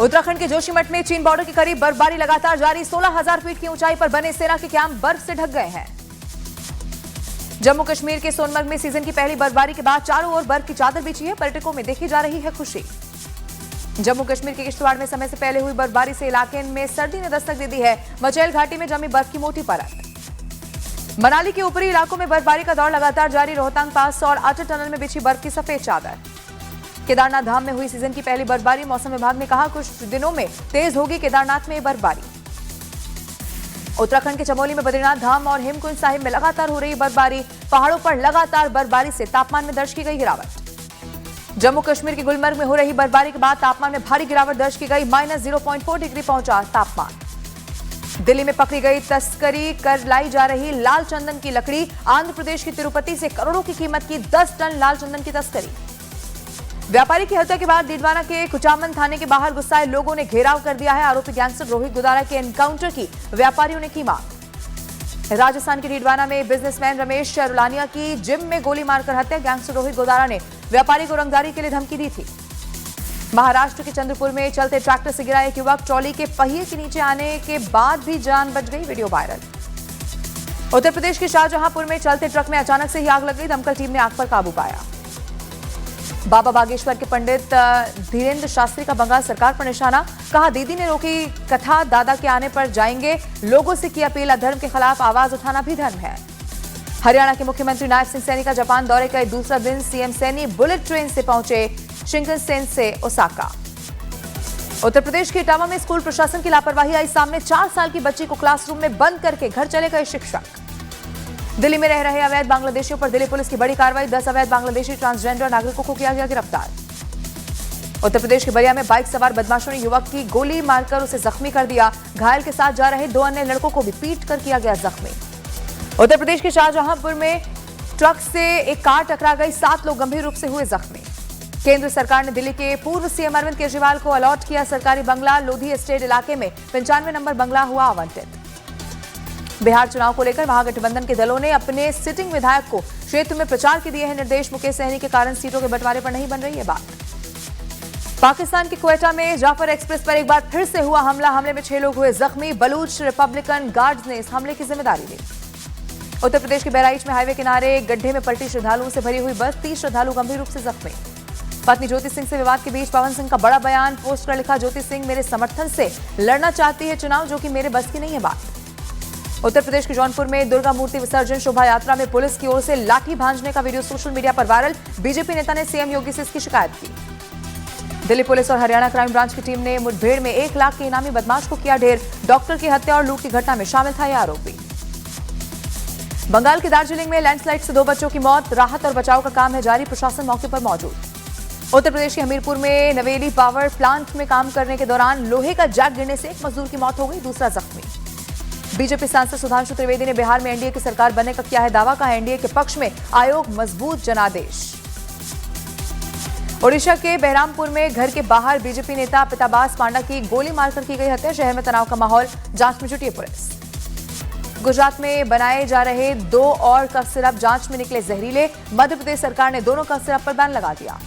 उत्तराखंड के जोशीमठ में चीन बॉर्डर के करीब बर्फबारी लगातार जारी। 16,000 फीट की ऊंचाई पर बने सेना के कैंप बर्फ से ढक गए हैं। जम्मू कश्मीर के सोनमर्ग में सीजन की पहली बर्फबारी के बाद चारों ओर बर्फ की चादर बिछी है। पर्यटकों में देखी जा रही है खुशी। जम्मू कश्मीर के किश्तवाड़ में समय से पहले हुई बर्फबारी से इलाके में सर्दी ने दस्तक दे दी है। मचैल घाटी में जमी बर्फ की मोटी परत। मनाली के ऊपरी इलाकों में बर्फबारी का दौर लगातार जारी। रोहतांग पास और अटल टनल में बिछी बर्फ की सफेद चादर। केदारनाथ धाम में हुई सीजन की पहली बर्फबारी। मौसम विभाग ने कहा कुछ दिनों में तेज होगी केदारनाथ में बर्फबारी। उत्तराखंड के चमोली में बद्रीनाथ धाम और हेमकुंड साहिब में लगातार हो रही बर्फबारी। पहाड़ों पर लगातार बर्फबारी से तापमान में दर्ज की गई गिरावट। जम्मू कश्मीर के गुलमर्ग में हो रही बर्फबारी के बाद तापमान में भारी गिरावट दर्ज की गई। -0.4 डिग्री पहुंचा तापमान। दिल्ली में पकड़ी गई तस्करी कर लाई जा रही लाल चंदन की लकड़ी। आंध्र प्रदेश की तिरुपति से करोड़ों की कीमत की 10 टन लाल चंदन की तस्करी। व्यापारी की हत्या के बाद डीडवाना के कुचामन थाने के बाहर गुस्साए लोगों ने घेराव कर दिया है। आरोपी गैंगस्टर रोहित गुदारा के एनकाउंटर की व्यापारियों ने की मांग। राजस्थान के डीडवाना में बिजनेसमैन रमेश चरुलानिया की जिम में गोली मारकर हत्या। गैंगस्टर रोहित गुदारा ने व्यापारी को रंगदारी के लिए धमकी दी थी। महाराष्ट्र के चंद्रपुर में चलते ट्रैक्टर से गिरा एक युवक। ट्रॉली के पहिए के नीचे आने के बाद भी जान बच गई, वीडियो वायरल। उत्तर प्रदेश के शाहजहांपुर में चलते ट्रक में अचानक से ही आग लग गई। दमकल टीम ने आग पर काबू पाया। बाबा बागेश्वर के पंडित धीरेन्द्र शास्त्री का बंगाल सरकार पर निशाना। कहा दीदी ने रोकी कथा, दादा के आने पर जाएंगे। लोगों से की अपील, अधर्म के खिलाफ आवाज उठाना भी धर्म है। हरियाणा के मुख्यमंत्री नायब सिंह सैनी का जापान दौरे का दूसरा दिन। सीएम सैनी बुलेट ट्रेन से पहुंचे शिंकनसेन से ओसाका। उत्तर प्रदेश के इटावा में स्कूल प्रशासन की लापरवाही आई सामने। 4 साल की बच्ची को क्लासरूम में बंद करके घर चले गए शिक्षक। दिल्ली में रह रहे अवैध बांग्लादेशियों पर दिल्ली पुलिस की बड़ी कार्रवाई। 10 अवैध बांग्लादेशी ट्रांसजेंडर नागरिकों को किया गया गिरफ्तार। उत्तर प्रदेश के बलिया में बाइक सवार बदमाशों ने युवक की गोली मारकर उसे जख्मी कर दिया। घायल के साथ जा रहे 2 अन्य लड़कों को भी पीट कर किया गया जख्मी। उत्तर प्रदेश के शाहजहांपुर में ट्रक से एक कार टकरा गई। 7 लोग गंभीर रूप से हुए जख्मी। केंद्र सरकार ने दिल्ली के पूर्व सीएम अरविंद केजरीवाल को अलॉट किया सरकारी बंगला। लोधी एस्टेट इलाके में 95 नंबर बंगला हुआ आवंटित। बिहार चुनाव को लेकर महागठबंधन के दलों ने अपने सिटिंग विधायक को क्षेत्र में प्रचार के दिए हैं निर्देश। मुकेश सहनी के कारण सीटों के बंटवारे पर नहीं बन रही है बात। पाकिस्तान के क्वेटा में जाफर एक्सप्रेस पर एक बार फिर से हुआ हमला। हमले में 6 लोग हुए जख्मी। बलूच रिपब्लिकन गार्ड्स ने इस हमले की जिम्मेदारी ली। उत्तर प्रदेश के बहराइच में हाईवे किनारे गड्ढे में पलटी श्रद्धालुओं से भरी हुई बस। 30 श्रद्धालु गंभीर रूप से जख्मी। पत्नी ज्योति सिंह से विवाद के बीच पवन सिंह का बड़ा बयान। पोस्ट कर लिखा, ज्योति सिंह मेरे समर्थन से लड़ना चाहती है चुनाव, जो कि मेरे बस की नहीं है बात। उत्तर प्रदेश के जौनपुर में दुर्गा मूर्ति विसर्जन शोभा यात्रा में पुलिस की ओर से लाठी भांजने का वीडियो सोशल मीडिया पर वायरल। बीजेपी नेता ने सीएम योगी से इसकी शिकायत की। दिल्ली पुलिस और हरियाणा क्राइम ब्रांच की टीम ने मुठभेड़ में 1 लाख के इनामी बदमाश को किया ढेर। डॉक्टर की हत्या और लूट की घटना में शामिल था यह आरोपी। बंगाल के दार्जिलिंग में लैंडस्लाइड से 2 बच्चों की मौत। राहत और बचाव का काम है जारी। प्रशासन मौके पर मौजूद। उत्तर प्रदेश के हमीरपुर में नवेली पावर प्लांट में काम करने के दौरान लोहे का जैक गिरने से एक मजदूर की मौत हो गई, दूसरा जख्मी। बीजेपी सांसद सुधांशु त्रिवेदी ने बिहार में एनडीए की सरकार बनने का किया है दावा। कहा एनडीए के पक्ष में आयोग मजबूत जनादेश। ओडिशा के बहरामपुर में घर के बाहर बीजेपी नेता पिताबास पांडा की गोली मारकर की गई हत्या। शहर में तनाव का माहौल, जांच में जुटी है पुलिस। गुजरात में बनाए जा रहे 2 और कफ सिरप जांच में निकले जहरीले। मध्य प्रदेश सरकार ने दोनों कफ सिरप पर बैन लगा दिया।